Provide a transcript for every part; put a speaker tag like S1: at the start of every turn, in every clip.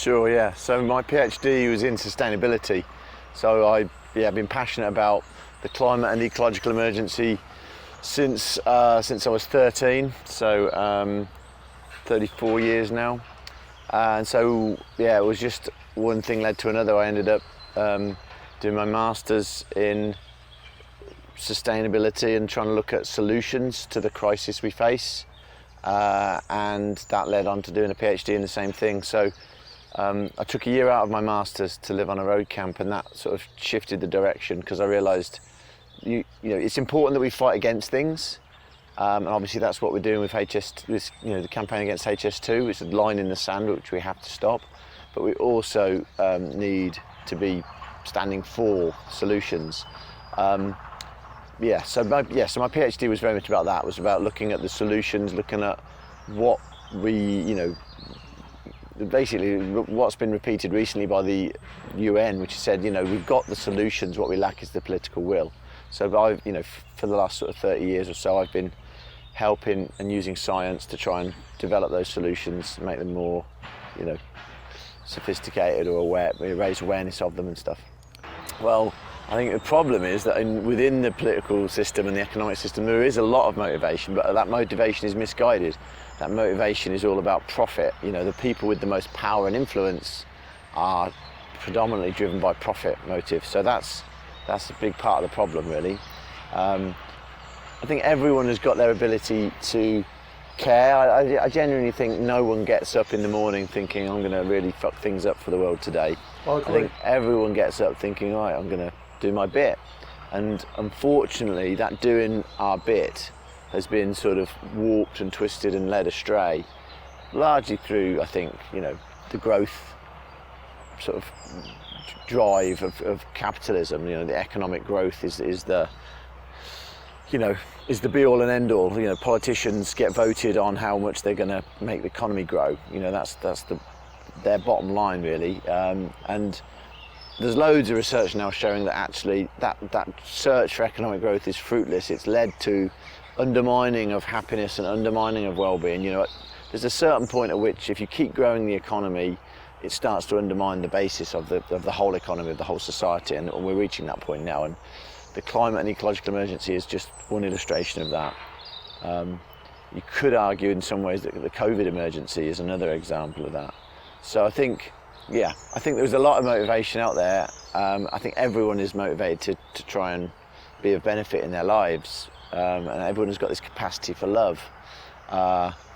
S1: Sure, yeah. So my PhD was in sustainability. So I've been passionate about the climate and ecological emergency since I was 13. So 34 years now. And so it was just one thing led to another. I ended up doing my master's in sustainability and trying to look at solutions to the crisis we face. And that led on to doing a PhD in the same thing. So I took a year out of my master's to live on a road camp, and that sort of shifted the direction, because I realised it's important that we fight against things, and obviously that's what we're doing with the campaign against HS2. It's a line in the sand which we have to stop, but we also need to be standing for solutions. So my PhD was very much about that. It was about looking at the solutions, looking at what basically what's been repeated recently by the UN, which said, we've got the solutions, what we lack is the political will. So I've, for the last sort of 30 years or so, I've been helping and using science to try and develop those solutions, make them more, sophisticated or aware, raise awareness of them and stuff. Well, I think the problem is that within the political system and the economic system, there is a lot of motivation, but that motivation is misguided. That motivation is all about profit. The people with the most power and influence are predominantly driven by profit motive. So that's a big part of the problem, really. I think everyone has got their ability to care. I genuinely think no one gets up in the morning thinking, I'm going to really fuck things up for the world today. I think everyone gets up thinking, all right, I'm going to do my bit. And unfortunately, that doing our bit has been sort of warped and twisted and led astray, largely through, I think, the growth sort of drive of capitalism. The economic growth is the be all and end all. Politicians get voted on how much they're going to make the economy grow. That's their bottom line, really. And there's loads of research now showing that actually that search for economic growth is fruitless. It's led to undermining of happiness and undermining of well-being. There's a certain point at which, if you keep growing the economy, it starts to undermine the basis of the whole economy, of the whole society, and we're reaching that point now. And the climate and ecological emergency is just one illustration of that. You could argue in some ways that the COVID emergency is another example of that. So I think there's a lot of motivation out there. I think everyone is motivated to try and be of benefit in their lives, and everyone has got this capacity for love.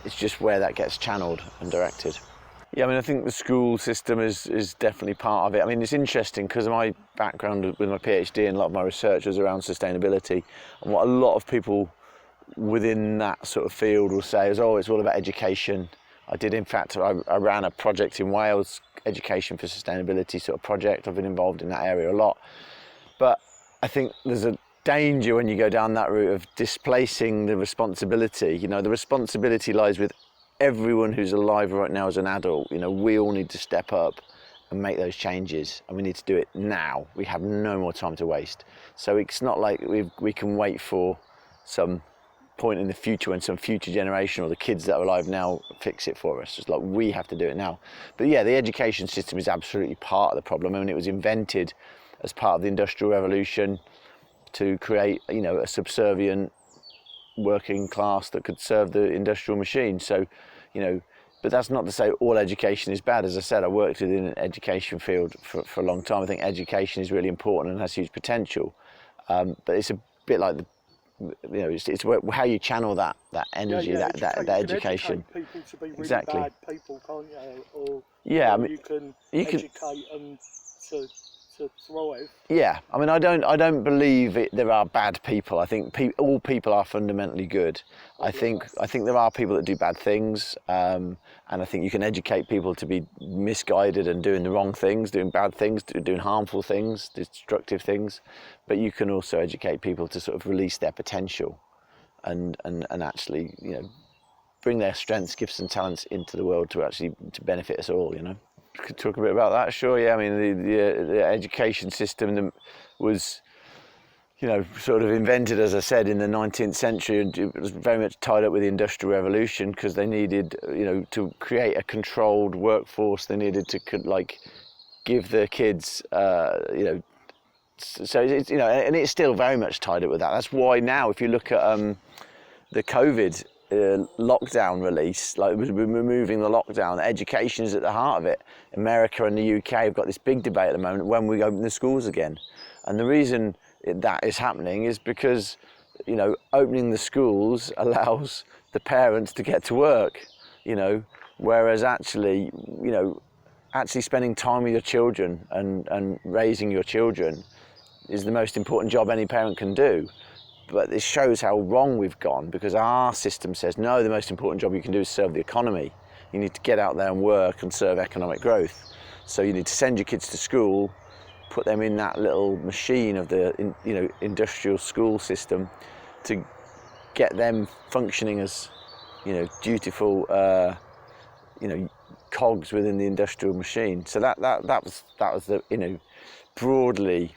S1: It's just where that gets channeled and directed. Yeah, I think the school system is definitely part of it. It's interesting because my background with my PhD and a lot of my research was around sustainability, and what a lot of people within that sort of field will say is, it's all about education. I ran a project in Wales, Education for Sustainability sort of project. I've been involved in that area a lot. But I think there's a danger when you go down that route of displacing the responsibility. The responsibility lies with everyone who's alive right now as an adult. We all need to step up and make those changes, and we need to do it now. We have no more time to waste. So it's not like we can wait for some point in the future when some future generation or the kids that are alive now fix it for us. It's like we have to do it now. But yeah, the education system is absolutely part of the problem. It was invented as part of the Industrial Revolution to create, a subservient working class that could serve the industrial machine. So, but that's not to say all education is bad. As I said, I worked within an education field for a long time. I think education is really important and has huge potential. But it's a bit like it's how you channel that energy, that education.
S2: You can educate people to be really
S1: Exactly.
S2: bad people, can't you? Or you can educate them to thrive.
S1: Yeah, I don't believe there are bad people. I think all people are fundamentally good. I think there are people that do bad things, and I think you can educate people to be misguided and doing the wrong things, doing bad things, doing harmful things, destructive things. But you can also educate people to sort of release their potential, and actually bring their strengths, gifts, and talents into the world to benefit us all. Could talk a bit about that, sure. Yeah, the education system was, sort of invented, as I said, in the 19th century, and it was very much tied up with the Industrial Revolution, because they needed, to create a controlled workforce. They needed to give their kids, so it's, and it's still very much tied up with that. That's why now, if you look at the COVID lockdown release, like removing the lockdown, education is at the heart of it. America and the UK have got this big debate at the moment when we open the schools again, and the reason that is happening is because opening the schools allows the parents to get to work, whereas actually spending time with your children and raising your children is the most important job any parent can do. But this shows how wrong we've gone, because our system says, no, the most important job you can do is serve the economy. You need to get out there and work and serve economic growth. So you need to send your kids to school, put them in that little machine of the industrial school system to get them functioning as dutiful cogs within the industrial machine. So that was the broadly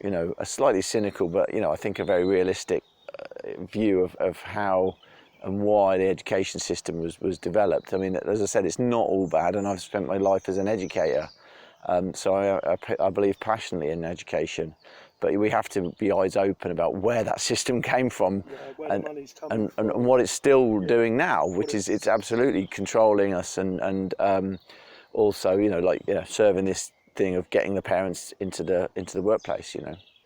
S1: a slightly cynical, but I think a very realistic view of how and why the education system was developed. I mean, as I said, it's not all bad, and I've spent my life as an educator, so I believe passionately in education. But we have to be eyes open about where that system came from, and what it's still doing now, which is it's absolutely controlling us, and also serving this thing of getting the parents into the workplace.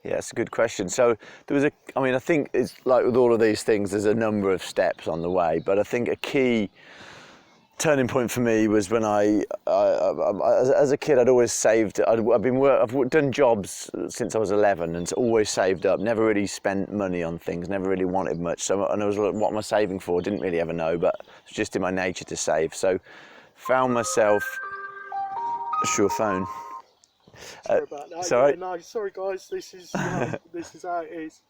S1: Yeah, it's a good question. So there was I think it's like with all of these things, there's a number of steps on the way, but I think a key turning point for me was when I as a kid, I'd always saved. I've done jobs since I was 11, and always saved up. Never really spent money on things. Never really wanted much. So, and I was like, what am I saving for? Didn't really ever know, but it's just in my nature to save. So, found myself. What's your phone?
S2: Sorry about that.
S1: Sorry.
S2: Yeah, no, sorry guys. This is this is how it is.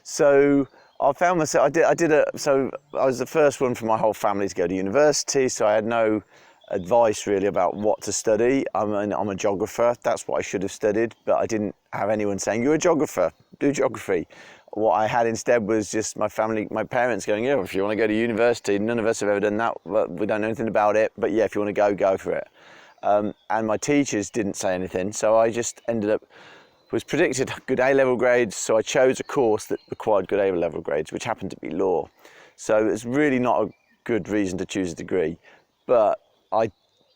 S1: So I found myself. So I was the first one for my whole family to go to university. So I had no advice really about what to study. I'm a geographer. That's what I should have studied, but I didn't have anyone saying, "You're a geographer. Do geography." What I had instead was just my parents going, "Yeah, if you want to go to university, none of us have ever done that. We don't know anything about it, but yeah, if you want to go for it." And my teachers didn't say anything, so I just was predicted good A-level grades, so I chose a course that required good A-level grades, which happened to be law. So it's really not a good reason to choose a degree, but I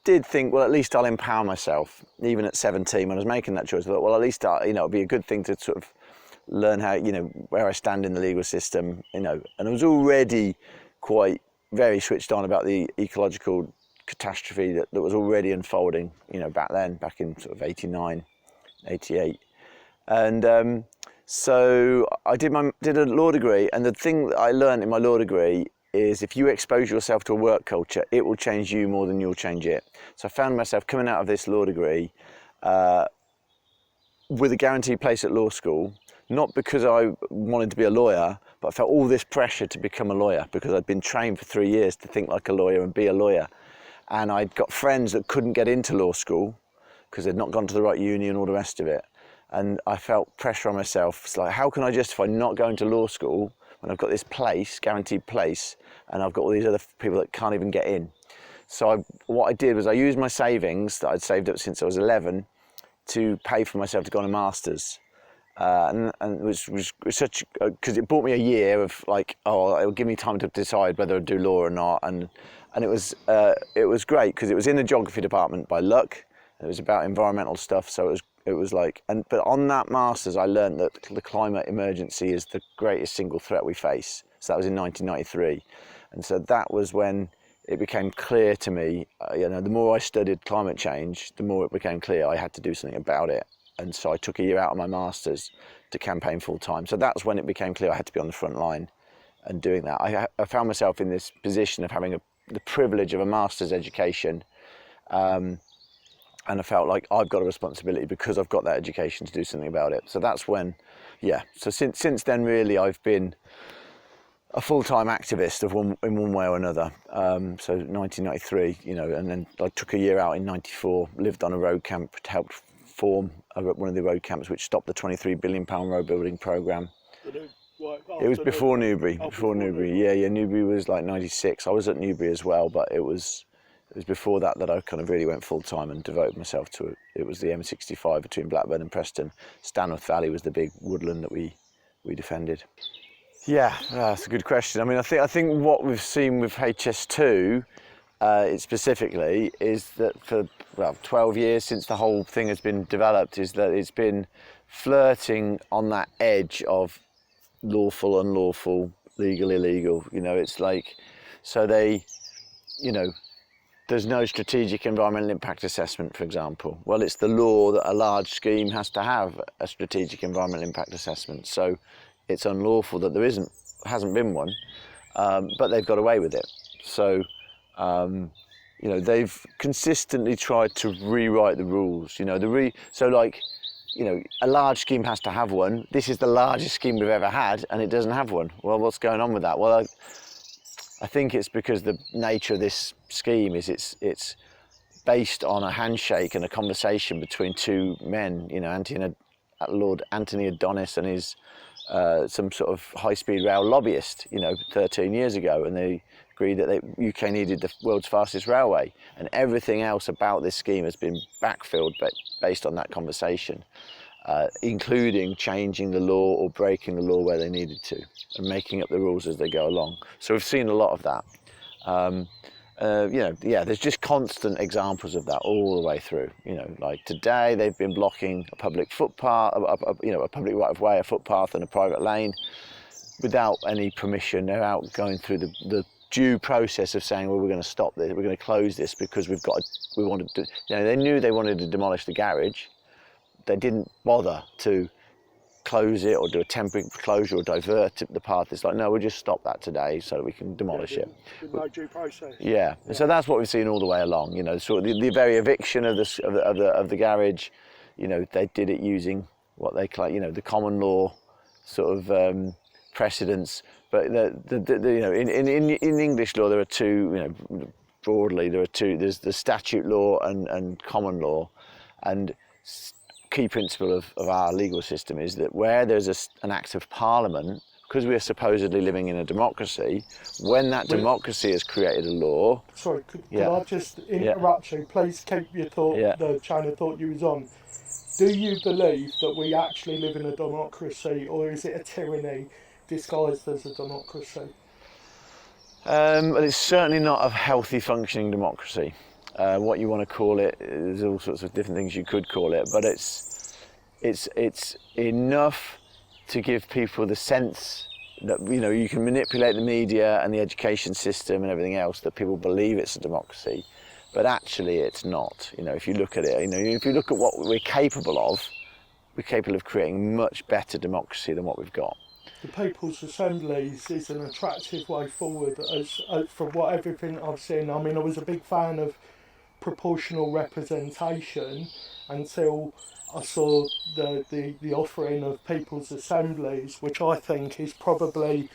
S1: did think, well, at least I'll empower myself. Even at 17, when I was making that choice, I thought, well, at least it'd be a good thing to sort of learn how, where I stand in the legal system, and I was already very switched on about the ecological catastrophe that was already unfolding, back in sort of 89, 88. And so I did a law degree, and the thing that I learned in my law degree is if you expose yourself to a work culture, it will change you more than you'll change it. So I found myself coming out of this law degree with a guaranteed place at law school, not because I wanted to be a lawyer, but I felt all this pressure to become a lawyer because I'd been trained for 3 years to think like a lawyer and be a lawyer. And I'd got friends that couldn't get into law school because they'd not gone to the right uni and all the rest of it. And I felt pressure on myself. It's like, how can I justify not going to law school when I've got this place, guaranteed place, and I've got all these other people that can't even get in? So what I did was I used my savings that I'd saved up since I was 11 to pay for myself to go on a master's. And it was such, because it bought me a year of it'll give me time to decide whether I'd do law or not. And it was great because it was in the geography department by luck. It was about environmental stuff, so it was but on that master's I learned that the climate emergency is the greatest single threat we face. So that was in 1993, and so that was when it became clear to me. The more I studied climate change, the more it became clear I had to do something about it. And so I took a year out of my master's to campaign full time. So that's when it became clear I had to be on the front line and doing that. I found myself in this position of having the privilege of a master's education, and I felt like I've got a responsibility because I've got that education to do something about it. So that's when, so since then really I've been a full-time activist in one way or another. So 1993, and then I took a year out in 94, lived on a road camp, helped form one of the road camps which stopped the £23 billion road building programme. It was before Newbury. Before Newbury, yeah. Newbury was like '96. I was at Newbury as well, but it was before that I kind of really went full time and devoted myself to it. It was the M65 between Blackburn and Preston. Stanworth Valley was the big woodland that we defended. Yeah, that's a good question. I mean, I think what we've seen with HS2 specifically is that for 12 years since the whole thing has been developed, is that it's been flirting on that edge of lawful, unlawful, legal, illegal. You know, it's like, so they, you know, there's no strategic environmental impact assessment, for example. Well, it's the law that a large scheme has to have a strategic environmental impact assessment. So it's unlawful that there hasn't been one, but they've got away with it. So, you know, they've consistently tried to rewrite the rules. You know, so like, you know, a large scheme has to have one. This is the largest scheme we've ever had, and it doesn't have one. Well, what's going on with that? Well, I think it's because the nature of this scheme is it's based on a handshake and a conversation between two men. You know, Lord Anthony Adonis and his some sort of high-speed rail lobbyist. You know, 13 years ago, and they agreed that the UK needed the world's fastest railway, and everything else about this scheme has been backfilled based on that conversation, including changing the law or breaking the law where they needed to, and making up the rules as they go along. So we've seen a lot of that. You know, yeah, there's just constant examples of that all the way through. You know, like today they've been blocking a public footpath, you know, a public right of way, a footpath, and a private lane without any permission. They're out going through the due process of saying, well, we're going to stop this, we're going to close this because we wanted to, you know, they knew they wanted to demolish the garage. They didn't bother to close it or do a temporary closure or divert the path. It's like, no, we'll just stop that today so that we can demolish it.
S2: With no due process.
S1: Yeah, and so that's what we've seen all the way along. You know, sort of the very eviction of the garage. You know, they did it using what they call, you know, the common law sort of precedents. But you know, in English law there are two. You know, broadly there are two. There's the statute law and common law, and key principle of our legal system is that where there's an act of parliament, because we are supposedly living in a democracy, when that democracy has created a law.
S2: Sorry, could I just interrupt you? Please keep your thought, the chain of thought you was on. Do you believe that we actually live in a democracy, or is it a tyranny disguised as a democracy?
S1: Well, it's certainly not a healthy functioning democracy. What you want to call it, there's all sorts of different things you could call it, but it's enough to give people the sense that, you know, you can manipulate the media and the education system and everything else, that people believe it's a democracy, but actually it's not. You know, if you look at it, you know, if you look at what we're capable of creating much better democracy than what we've got.
S2: The People's Assemblies is an attractive way forward, as from what everything I've seen. I mean, I was a big fan of proportional representation until I saw the offering of People's Assemblies, which I think is probably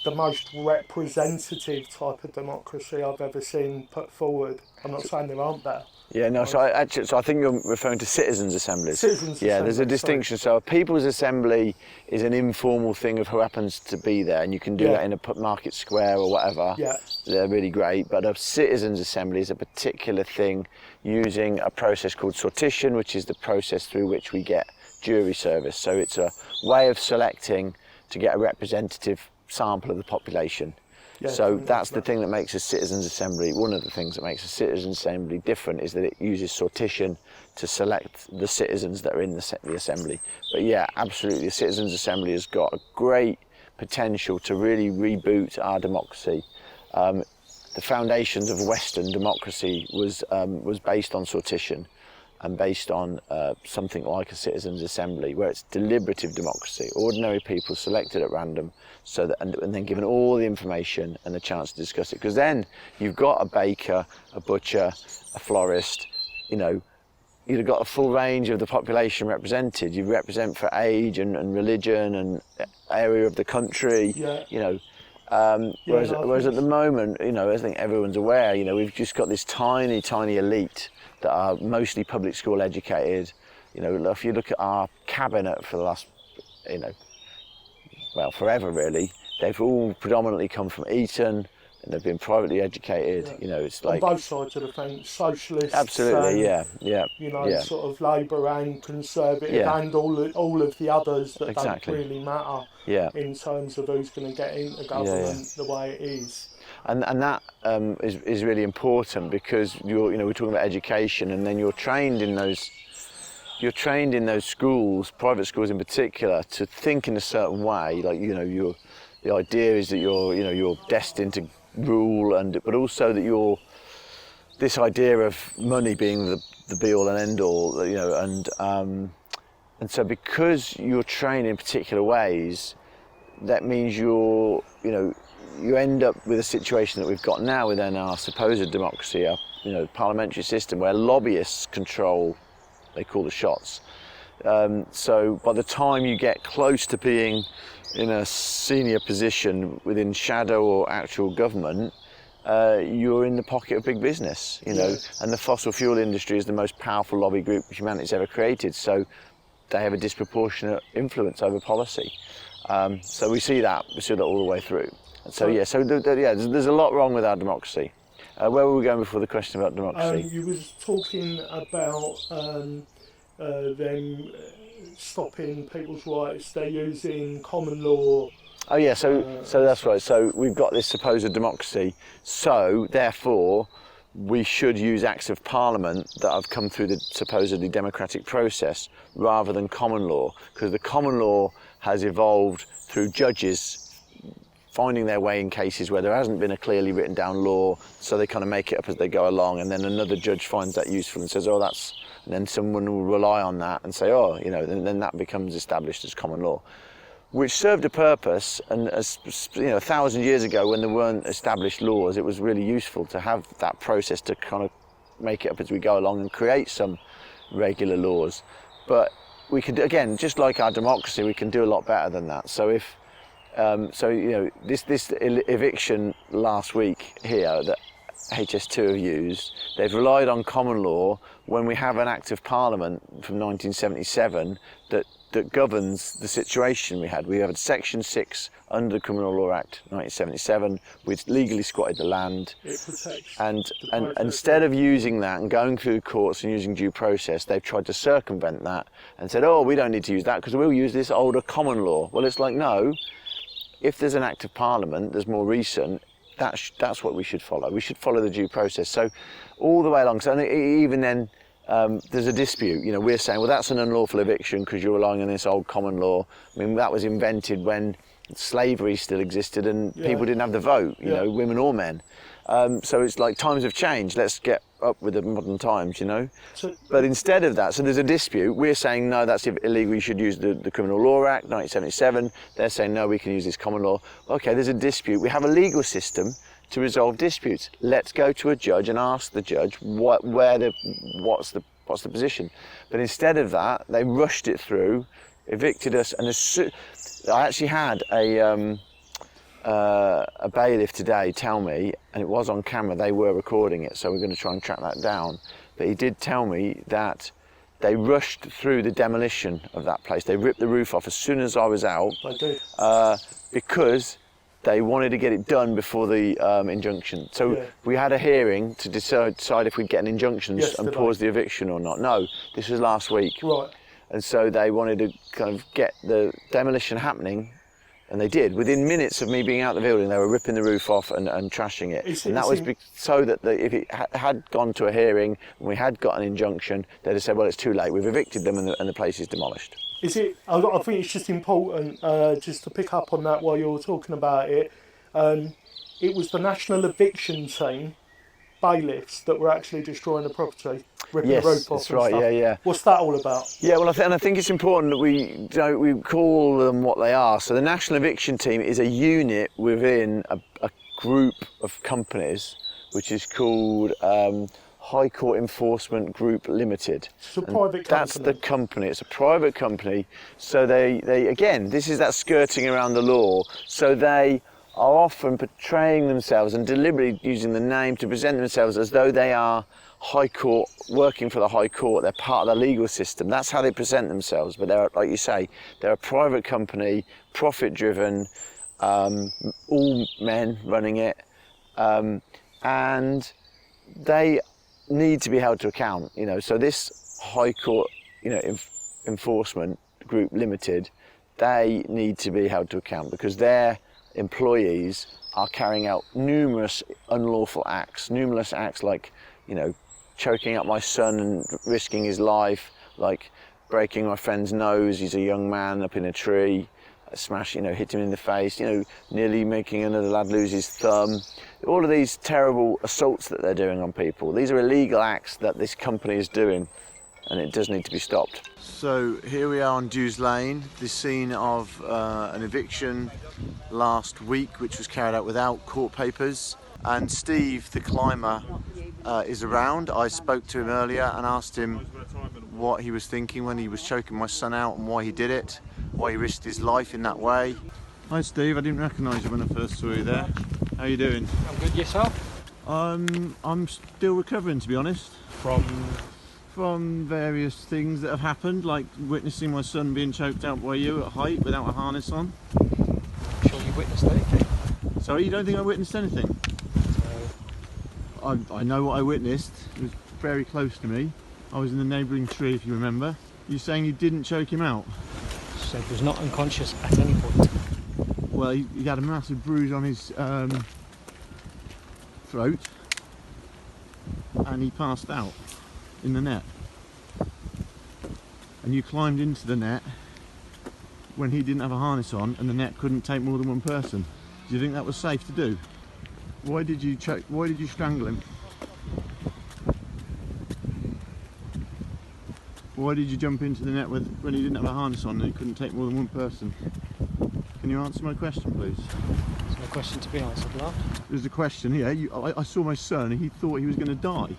S2: the most representative type of democracy I've ever seen put forward. I'm not saying there aren't there.
S1: Yeah, no, so I think you're referring to citizens' assemblies. There's a distinction. Sorry. So a People's Assembly is an informal thing of who happens to be there, and you can do that in a market square or whatever. Yeah. They're really great. But a citizens' assembly is a particular thing using a process called sortition, which is the process through which we get jury service. So it's a way of selecting to get a representative sample of the population. Yeah, so that's the thing that makes a citizens' assembly, one of the things that makes a citizens' assembly different, is that it uses sortition to select the citizens that are in the assembly. But yeah, absolutely, the citizens' assembly has got a great potential to really reboot our democracy. The foundations of Western democracy was based on sortition and based on something like a citizens' assembly, where it's deliberative democracy, ordinary people selected at random, so that and then given all the information and the chance to discuss it. Because then you've got a baker, a butcher, a florist, you know, you've got a full range of the population represented. You represent for age and religion and area of the country, you know. Whereas at the moment, you know, I think everyone's aware, you know, we've just got this tiny elite that are mostly public school educated, You know, if you look at our cabinet for the last, you know, well, forever really, they've all predominantly come from Eton, and they've been privately educated. You know, it's like
S2: on both sides of the fence, socialists,
S1: absolutely,
S2: you know, sort of Labour and Conservative, and all of the others that don't really matter in terms of who's going to get into government the way it is.
S1: And that is really important, because we're talking about education, and then you're trained in those schools, private schools in particular, to think in a certain way. Like, you know, the idea is that you're destined to rule, but also that this idea of money being the be all and end all, you know, and so because you're trained in particular ways, that means you end up with a situation that we've got now within our supposed democracy, our parliamentary system, where lobbyists control, they call the shots. So by the time you get close to being in a senior position within shadow or actual government, you're in the pocket of big business, you know, and the fossil fuel industry is the most powerful lobby group humanity's ever created, so they have a disproportionate influence over policy. So we see that all the way through. And so there's a lot wrong with our democracy. Where were we going before the question about democracy?
S2: You was talking about them stopping people's rights. They're using common law.
S1: Oh yeah, so that's right. So we've got this supposed democracy. So therefore, we should use acts of parliament that have come through the supposedly democratic process rather than common law, because the common law has evolved through judges finding their way in cases where there hasn't been a clearly written down law, so they kind of make it up as they go along, and then another judge finds that useful and says, and then someone will rely on that and say, and then that becomes established as common law, which served a purpose. And as 1,000 years ago, when there weren't established laws, it was really useful to have that process to kind of make it up as we go along and create some regular laws. But we could, again, just like our democracy, we can do a lot better than that. So if this eviction last week here that HS2 have used, they've relied on common law when we have an Act of Parliament from 1977 that governs the situation we had. We have Section 6 under the Criminal Law Act 1977, which legally squatted the land.
S2: It protects
S1: and instead of using that and going through the courts and using due process, they've tried to circumvent that and said, we don't need to use that because we'll use this older common law. Well, it's like, no. If there's an Act of Parliament that's more recent, that's what we should follow. We should follow the due process. So all the way along. So even then, there's a dispute. You know, we're saying, well, that's an unlawful eviction because you're relying on this old common law. I mean, that was invented when slavery still existed and people didn't have the vote, you know, women or men. So it's like times have changed. Let's get up with the modern times, you know. But instead of that, so there's a dispute. We're saying, no, that's illegal. You should use the Criminal Law Act, 1977. They're saying, no, we can use this common law. Okay, there's a dispute. We have a legal system to resolve disputes. Let's go to a judge and ask the judge what's the position. But instead of that, they rushed it through, evicted us, and I actually had a bailiff today tell me, and it was on camera, they were recording it, so we're going to try and track that down, but he did tell me that they rushed through the demolition of that place. They ripped the roof off as soon as I was out.
S2: I did.
S1: Because they wanted to get it done before the injunction. So we had a hearing to decide if we'd get an injunction and pause the eviction or not. No, this was last week.
S2: Right.
S1: And so they wanted to kind of get the demolition happening, and they did. Within minutes of me being out the building, they were ripping the roof off and trashing it. And that was so that if it had gone to a hearing and we had got an injunction, they'd have said, well, it's too late. We've evicted them and the place is demolished.
S2: I think it's just important, just to pick up on that while you're talking about it. It was the National Eviction Team, bailiffs, that were actually destroying the property, ripping the roof off.
S1: That's right. Yeah.
S2: What's that all about?
S1: Yeah, well, I think it's important that we call them what they are. So the National Eviction Team is a unit within a group of companies, which is called High Court Enforcement Group Limited.
S2: It's a private company.
S1: That's the company. It's a private company. So they again, this is that skirting around the law. So they are often portraying themselves and deliberately using the name to present themselves as though they are High Court, working for the High Court. They're part of the legal system. That's how they present themselves. But they're, like you say, they're a private company, profit-driven, all men running it, and they need to be held to account. You know, so this High Court, you know, enforcement group limited, they need to be held to account because their employees are carrying out numerous unlawful acts like, you know, choking up my son and risking his life, like breaking my friend's nose, he's a young man, up in a tree, hit him in the face, you know, nearly making another lad lose his thumb. All of these terrible assaults that they're doing on people, these are illegal acts that this company is doing, and it does need to be stopped. So here we are on Dews Lane, the scene of an eviction last week, which was carried out without court papers. And Steve, the climber, is around. I spoke to him earlier and asked him what he was thinking when he was choking my son out and why he did it, why he risked his life in that way. Hi Steve, I didn't recognise you when I first saw you there. How are you doing?
S3: I'm good, yourself?
S1: I'm still recovering, to be honest. From various things that have happened, like witnessing my son being choked out by you at height without a harness on.
S3: I'm sure you witnessed anything.
S1: Sorry, you don't think I witnessed anything? I know what I witnessed. It was very close to me. I was in the neighbouring tree, if you remember. You're saying you didn't choke him out?
S3: So he was not unconscious at any point.
S1: Well, he had a massive bruise on his throat, and he passed out in the net. And you climbed into the net when he didn't have a harness on, and the net couldn't take more than one person. Do you think that was safe to do? Why did you choke? Why did you strangle him? Why did you jump into the net when he didn't have a harness on and he couldn't take more than one person? Can you answer my question, please?
S3: There's no question to be answered, love.
S1: There's a question here. I saw my son and he thought he was going to die.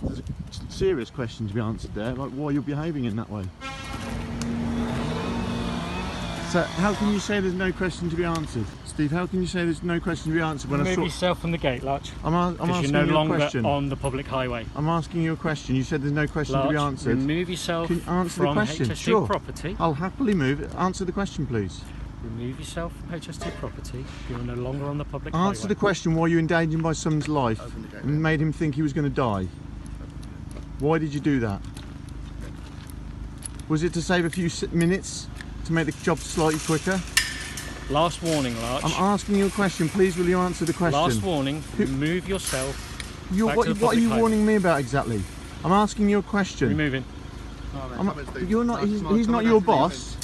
S1: There's a serious question to be answered there, like why you're behaving in that way. So how can you say there's no question to be answered? Steve, how can you say there's no question to be answered when I saw...
S3: Remove yourself from the gate, Larch.
S1: I'm asking
S3: you're no
S1: you a
S3: longer
S1: question.
S3: on the public highway.
S1: I'm asking you a question. You said there's no question
S3: Larch,
S1: to be answered.
S3: remove yourself
S1: Can you answer
S3: from
S1: the question?
S3: HST
S1: Sure.
S3: property.
S1: I'll happily move. Answer the question, please.
S3: Remove yourself from HST property. You're no longer on the public
S1: Answer
S3: highway.
S1: the question why you endangered my son's life and made him think he was going to die. Why did you do that? Was it to save a few minutes to make the job slightly quicker?
S3: Last warning, Larch.
S1: I'm asking you a question. Please, will you answer the question?
S3: Last warning. Remove yourself.
S1: What are you warning me about exactly? I'm asking you a question.
S3: Removing.
S1: You're not. He's not your boss.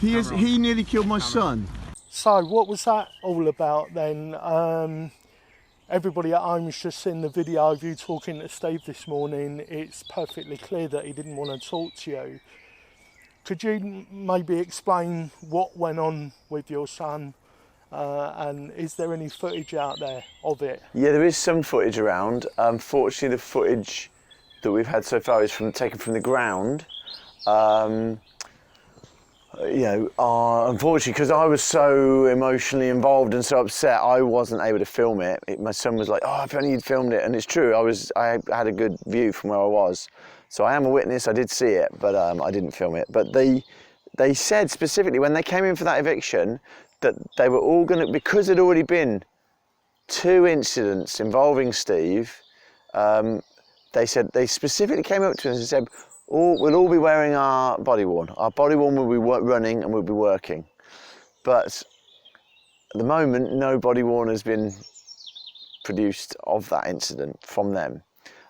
S1: He nearly killed my son.
S2: So what was that all about then? Everybody at home's just seen the video of you talking to Steve this morning. It's perfectly clear that he didn't want to talk to you. Could you maybe explain what went on with your son, and is there any footage out there of it?
S1: Yeah, there is some footage around. Unfortunately, the footage that we've had so far is taken from the ground. Unfortunately, because I was so emotionally involved and so upset, I wasn't able to film it. My son was like, "Oh, if only you'd filmed it," and it's true. I had a good view from where I was. So I am a witness, I did see it, but I didn't film it. But they said specifically when they came in for that eviction that they were all going to, because there'd already been 2 incidents involving Steve, they specifically came up to us and said, we'll all be wearing our body worn. Our body worn will be running and we'll be working. But at the moment, no body worn has been produced of that incident from them.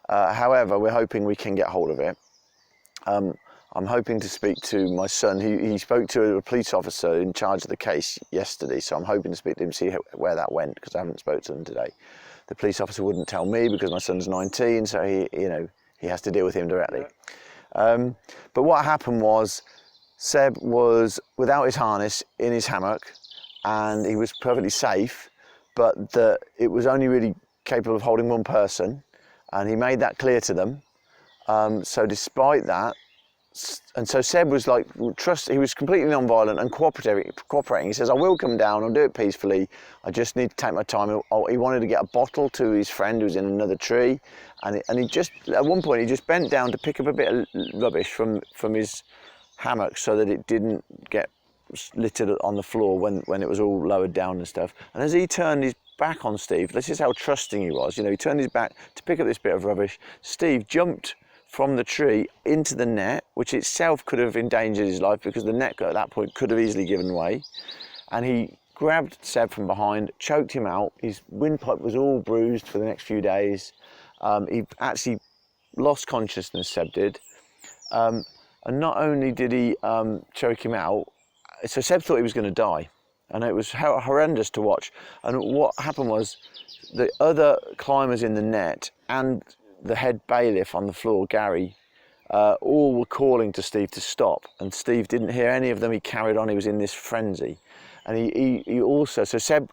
S1: However, we're hoping we can get hold of it. I'm hoping to speak to my son. He spoke to a police officer in charge of the case yesterday, so I'm hoping to speak to him, see where that went, because I haven't spoken to them today. The police officer wouldn't tell me because my son's 19, so he has to deal with him directly. But what happened was, Seb was without his harness in his hammock, and he was perfectly safe, but it was only really capable of holding one person. And he made that clear to them. So despite that, And so Seb was like, he was completely non-violent and cooperating. He says, I will come down, I'll do it peacefully. I just need to take my time. He wanted to get a bottle to his friend who was in another tree. And he just, at one point, he just bent down to pick up a bit of rubbish from his hammock so that it didn't get littered on the floor when it was all lowered down and stuff. And as he turned his back on Steve, this is how trusting he was. You know, he turned his back to pick up this bit of rubbish. Steve jumped from the tree into the net, which itself could have endangered his life because the net at that point could have easily given way. And he grabbed Seb from behind, choked him out. His windpipe was all bruised for the next few days. He actually lost consciousness, Seb did. And not only did he choke him out, so Seb thought he was going to die. And it was horrendous to watch. And what happened was the other climbers in the net and the head bailiff on the floor, Gary, all were calling to Steve to stop, and Steve didn't hear any of them. He carried on. He was in this frenzy, and he also, so Seb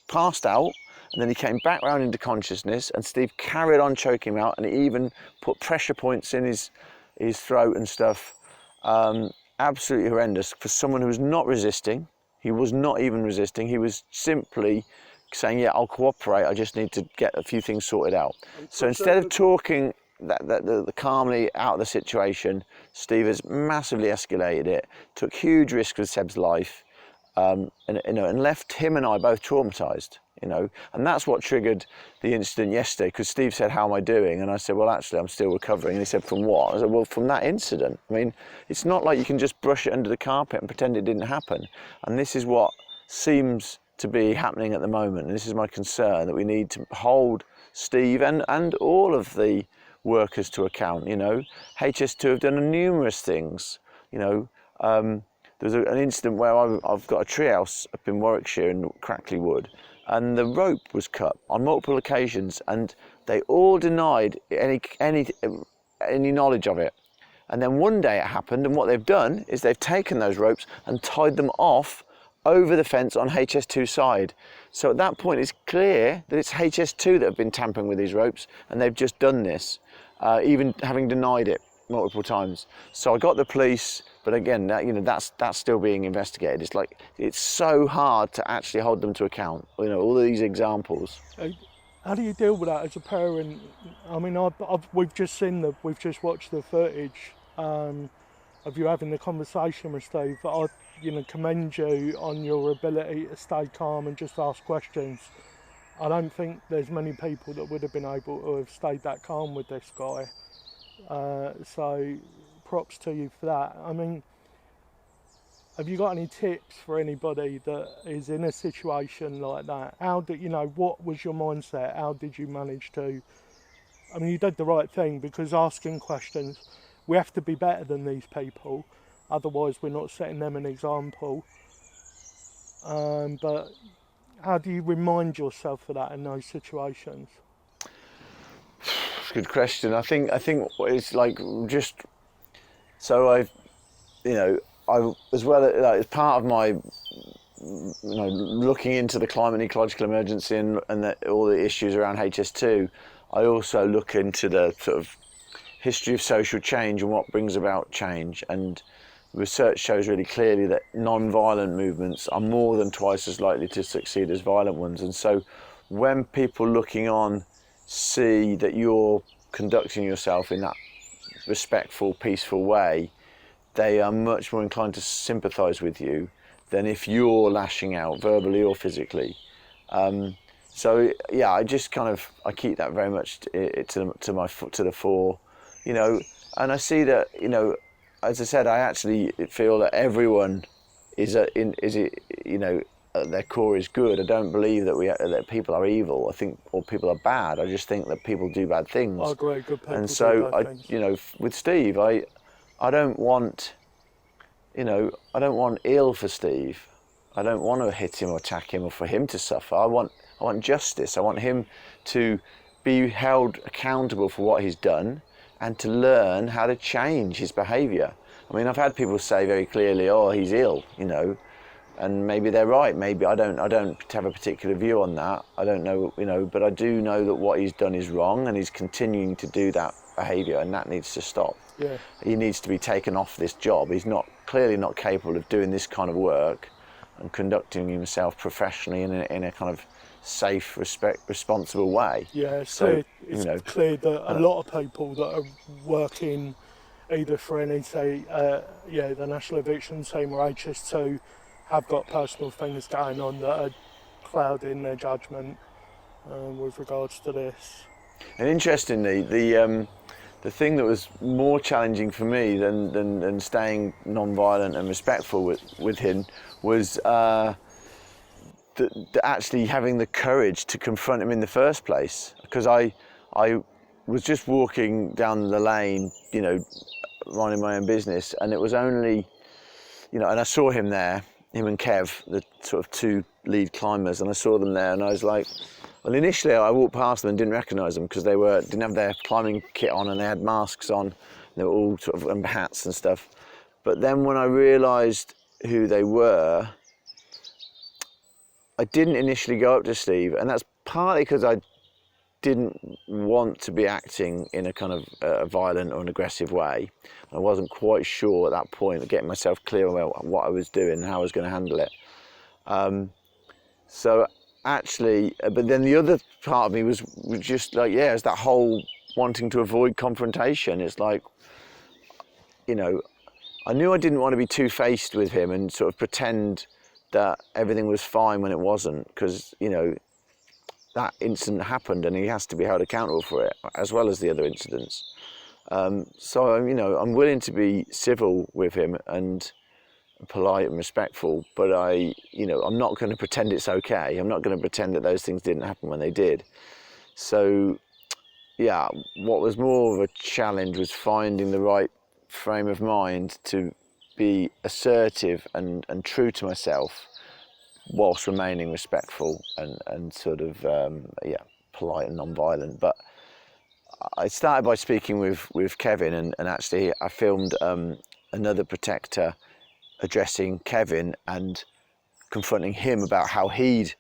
S1: passed out, and then he came back round into consciousness, and Steve carried on choking him out, and he even put pressure points in his throat and stuff. Absolutely horrendous for someone who was not resisting. He was not even resisting. He was simply saying, yeah, I'll cooperate, I just need to get a few things sorted out. So instead of talking the calmly out of the situation, Steve has massively escalated it, took huge risks with Seb's life, and left him and I both traumatised, and that's what triggered the incident yesterday, because Steve said, how am I doing? And I said, well, actually, I'm still recovering. And he said, from what? I said, well, from that incident. I mean, it's not like you can just brush it under the carpet and pretend it didn't happen. And this is what seems to be happening at the moment, and this is my concern, that we need to hold Steve and all of the workers to account. HS2 have done numerous things. There's an incident where I've got a treehouse up in Warwickshire in Crackley Wood, and the rope was cut on multiple occasions, and they all denied any knowledge of it. And then one day it happened, and what they've done is they've taken those ropes and tied them off over the fence on HS2 side. So at that point it's clear that it's HS2 that have been tampering with these ropes, and they've just done this, even having denied it multiple times. So I got the police, but again, that's still being investigated. It's like, it's so hard to actually hold them to account. All of these examples.
S2: How do you deal with that as a parent? I mean, we've just watched the footage of you having the conversation with Steve. I commend you on your ability to stay calm and just ask questions. I don't think there's many people that would have been able to have stayed that calm with this guy. So props to you for that. I mean, have you got any tips for anybody that is in a situation like that? What was your mindset? How did you manage to, you did the right thing, because asking questions, we have to be better than these people. Otherwise, we're not setting them an example. But how do you remind yourself of that in those situations?
S1: It's a good question. I think it's like just so I as well as part of my looking into the climate and ecological emergency and all the issues around HS2, I also look into the sort of history of social change and what brings about change. And research shows really clearly that non-violent movements are more than twice as likely to succeed as violent ones. And so when people looking on see that you're conducting yourself in that respectful, peaceful way, they are much more inclined to sympathise with you than if you're lashing out verbally or physically. So yeah, I just I keep that very much to the fore, and I see that, as I said, I actually feel that everyone is at their core is good. I don't believe that people are evil. Or people are bad. I just think that people do bad things.
S2: I agree, good people.
S1: And so with Steve, I don't want ill for Steve. I don't want to hit him or attack him or for him to suffer. I want justice. I want him to be held accountable for what he's done, and to learn how to change his behaviour. I mean, I've had people say very clearly, oh, he's ill, and maybe they're right. Maybe I don't have a particular view on that. I don't know, but I do know that what he's done is wrong, and he's continuing to do that behaviour, and that needs to stop.
S2: Yeah.
S1: He needs to be taken off this job. He's clearly not capable of doing this kind of work and conducting himself professionally in a kind of safe, responsible way.
S2: Yeah, it's clear that a lot of people that are working either for NEC, the National Eviction Team or HS2, have got personal things going on that are clouding their judgment with regards to this.
S1: And interestingly, the thing that was more challenging for me than staying non-violent and respectful with him was actually having the courage to confront him in the first place. Because I was just walking down the lane, minding my own business, and it was only, and I saw him there, him and Kev, the sort of two lead climbers, and I saw them there, and I was like, well, initially I walked past them and didn't recognise them because they didn't have their climbing kit on, and they had masks on, and they were all sort of, and hats and stuff. But then when I realised who they were, I didn't initially go up to Steve, and that's partly because I didn't want to be acting in a kind of violent or an aggressive way. I wasn't quite sure at that point of getting myself clear about what I was doing and how I was going to handle it. So actually, but then the other part of me was just like, it's that whole wanting to avoid confrontation. It's like, I knew I didn't want to be two-faced with him and sort of pretend that everything was fine when it wasn't, because, that incident happened and he has to be held accountable for it, as well as the other incidents. So, I'm willing to be civil with him and polite and respectful, but I'm not going to pretend it's okay. I'm not going to pretend that those things didn't happen when they did. So, what was more of a challenge was finding the right frame of mind to be assertive and true to myself, whilst remaining respectful and sort of polite and non-violent. But I started by speaking with Kevin, and actually I filmed another protector addressing Kevin and confronting him about how he'd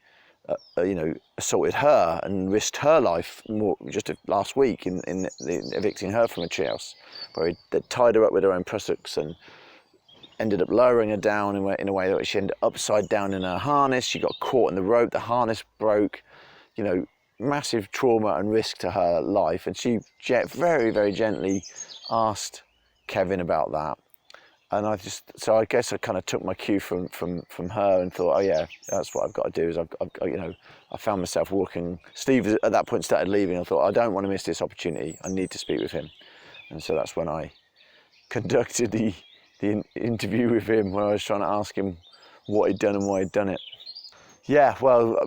S1: assaulted her and risked her life just last week in evicting her from a treehouse, where they tied her up with her own prussaks and ended up lowering her down in a way that she ended up upside down in her harness. She got caught in the rope, the harness broke, massive trauma and risk to her life. And she very, very gently asked Kevin about that. And I guess I kind of took my cue from her and thought, that's what I've got to do. Is I found myself walking. Steve at that point started leaving. I thought, I don't want to miss this opportunity. I need to speak with him. And so that's when I conducted the interview with him, where I was trying to ask him what he'd done and why he'd done it. Yeah, well,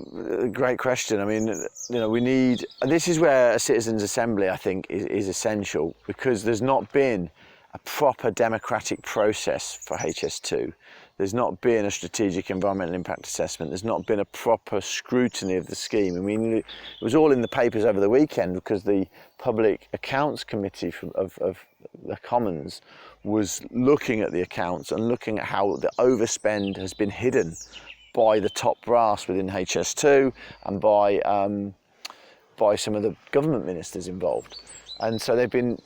S1: great question. I mean, this is where a citizens' assembly, I think, is essential, because there's not been a proper democratic process for HS2. There's not been a strategic environmental impact assessment. There's not been a proper scrutiny of the scheme. I mean, it was all in the papers over the weekend because the Public Accounts Committee of the Commons was looking at the accounts and looking at how the overspend has been hidden by the top brass within HS2 and by some of the government ministers involved. And so they've been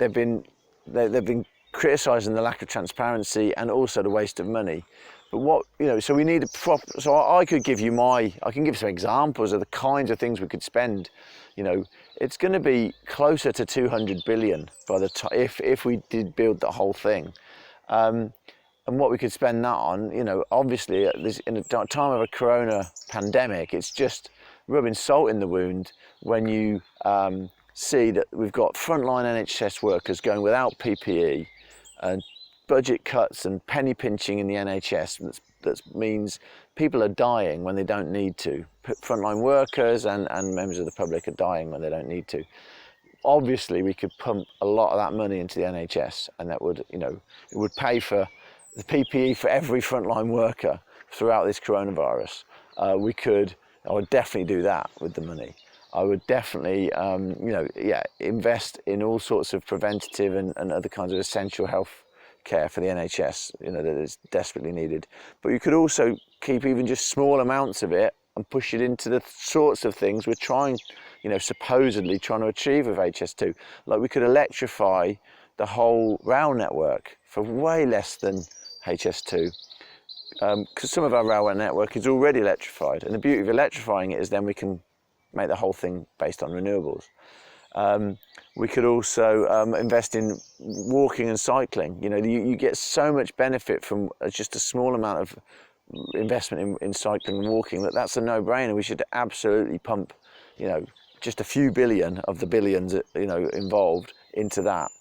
S1: criticising the lack of transparency and also the waste of money. But so we need a proper. So I can give some examples of the kinds of things we could spend. It's going to be closer to 200 billion by the time if we did build the whole thing, and what we could spend that on. Obviously in a time of a corona pandemic, it's just rubbing salt in the wound when you see that we've got frontline NHS workers going without PPE and budget cuts and penny pinching in the NHS. That means people are dying when they don't need to. Frontline workers and members of the public are dying when they don't need to. Obviously, we could pump a lot of that money into the NHS, and that would, it would pay for the PPE for every frontline worker throughout this coronavirus. I would definitely do that with the money. I would definitely, invest in all sorts of preventative and other kinds of essential health care for the NHS, that is desperately needed. But you could also keep even just small amounts of it and push it into the sorts of things we're trying, supposedly trying to achieve with HS2. Like we could electrify the whole rail network for way less than HS2. Because some of our railway network is already electrified, and the beauty of electrifying it is then we can make the whole thing based on renewables. We could also invest in walking and cycling. You get so much benefit from just a small amount of investment in cycling and walking that's a no-brainer. We should absolutely pump, just a few billion of the billions, involved into that.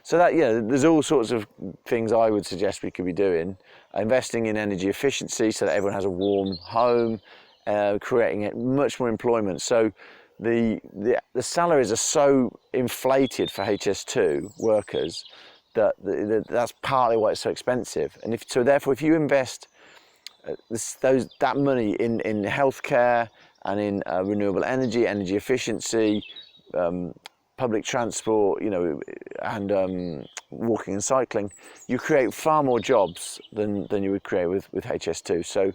S1: So that, there's all sorts of things I would suggest we could be doing. Investing in energy efficiency so that everyone has a warm home, creating much more employment. So the salaries are so inflated for HS2 workers that's partly why it's so expensive. And therefore if you invest that money in healthcare and in renewable energy efficiency, public transport, and walking and cycling, you create far more jobs than you would create with HS2. So,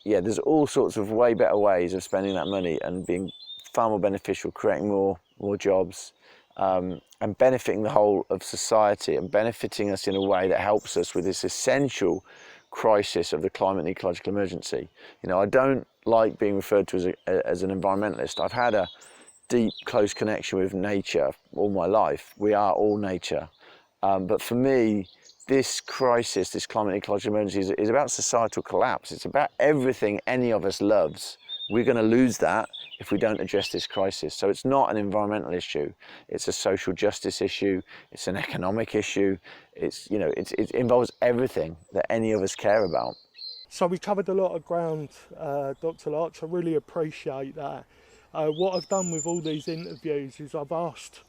S1: there's all sorts of way better ways of spending that money and being far more beneficial, creating more jobs, and benefiting the whole of society and benefiting us in a way that helps us with this essential crisis of the climate and ecological emergency. I don't like being referred to as an environmentalist. I've had a deep, close connection with nature all my life. We are all nature. But for me, this crisis, this climate and ecological emergency is about societal collapse. It's about everything any of us loves. We're going to lose that if we don't address this crisis. So it's not an environmental issue. It's a social justice issue. It's an economic issue. It involves everything that any of us care about.
S2: So we covered a lot of ground, Dr Larch. I really appreciate that. What I've done with all these interviews is I've asked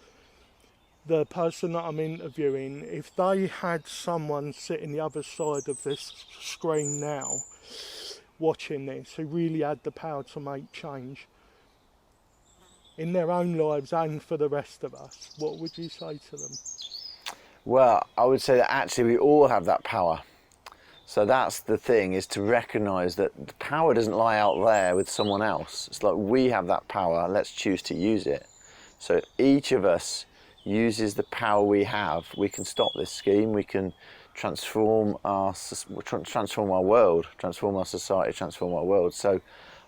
S2: the person that I'm interviewing if they had someone sitting the other side of this screen now watching this who really had the power to make change in their own lives and for the rest of us, what would you say to them?
S1: Well, I would say that actually we all have that power. So that's the thing, is to recognise that the power doesn't lie out there with someone else. It's like we have that power, let's choose to use it. So each of us uses the power we have. We can stop this scheme, we can transform our world, transform our society, transform our world. So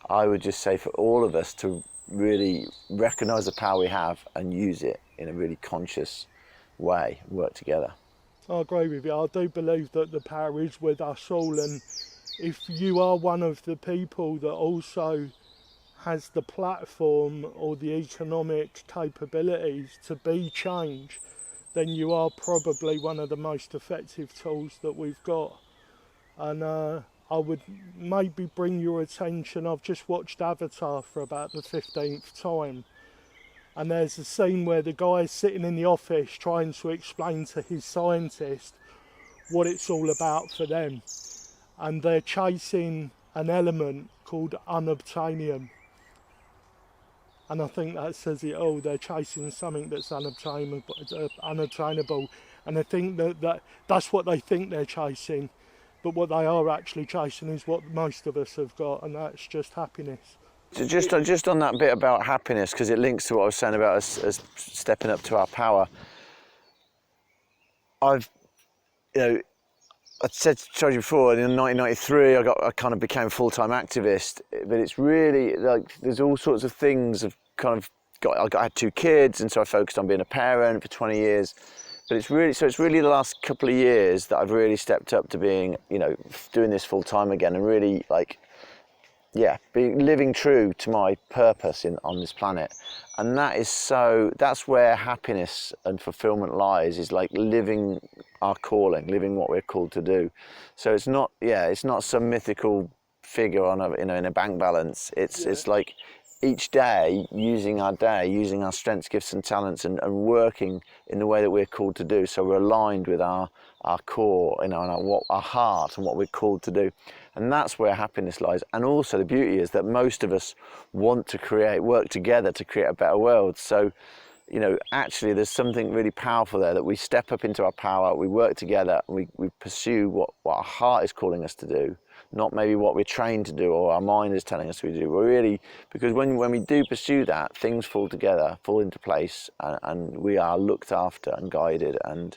S1: I would just say for all of us to really recognise the power we have and use it in a really conscious way, work together.
S2: I agree with you. I do believe that the power is with us all, and if you are one of the people that also has the platform or the economic capabilities to be change, then you are probably one of the most effective tools that we've got. And I would maybe bring your attention, I've just watched Avatar for about the 15th time, and there's a scene where the guy is sitting in the office trying to explain to his scientist what it's all about for them. And they're chasing an element called unobtainium. And I think that says it all. They're chasing something that's unobtainable. And I think that's what they think they're chasing. But what they are actually chasing is what most of us have got, and that's just happiness.
S1: Just on that bit about happiness, because it links to what I was saying about us stepping up to our power. I told you before, in 1993 I kind of became a full-time activist, but it's really like there's all sorts of things I had 2 kids, and so I focused on being a parent for 20 years. But it's really the last couple of years that I've really stepped up to being, doing this full-time again, and really living true to my purpose on this planet. And that's where happiness and fulfillment lies, is like living our calling, living what we're called to do. So it's not some mythical figure in a bank balance. It's like each day using our strengths, gifts and talents, and working in the way that we're called to do. So we're aligned with our core, and our heart and what we're called to do. And that's where happiness lies. And also the beauty is that most of us want to work together to create a better world. So you know, actually there's something really powerful there, that we step up into our power, we work together, and we pursue what our heart is calling us to do, not maybe what we're trained to do or our mind is telling us to do. We're really, because when we do pursue that, things fall together, fall into place, and we are looked after and guided. And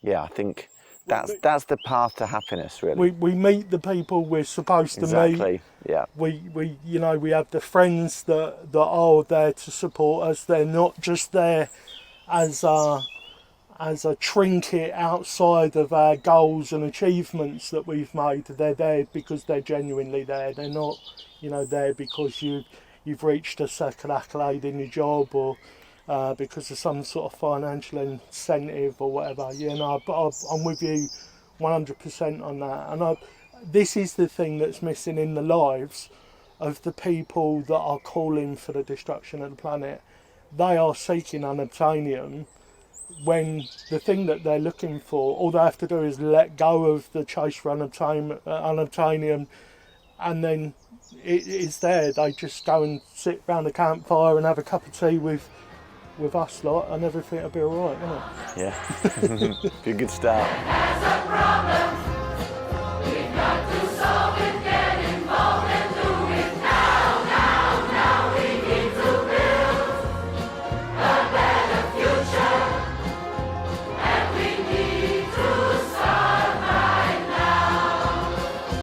S1: yeah, I think that's the path to happiness, really.
S2: We meet the people we're supposed to meet.
S1: Exactly. Yeah.
S2: We you know, we have the friends that are there to support us. They're not just there as a trinket outside of our goals and achievements that we've made. They're there because they're genuinely there. They're not, you know, there because you've reached a second accolade in your job, or because of some sort of financial incentive or whatever. You know, but I'm with you 100% on that. And this is the thing that's missing in the lives of the people that are calling for the destruction of the planet. They are seeking unobtainium, when the thing that they're looking for, all they have to do is let go of the chase for unobtainium, and then it is there. They just go and sit round a campfire and have a cup of tea with us lot, and everything will be alright, won't it?
S1: Yeah. Be a good start.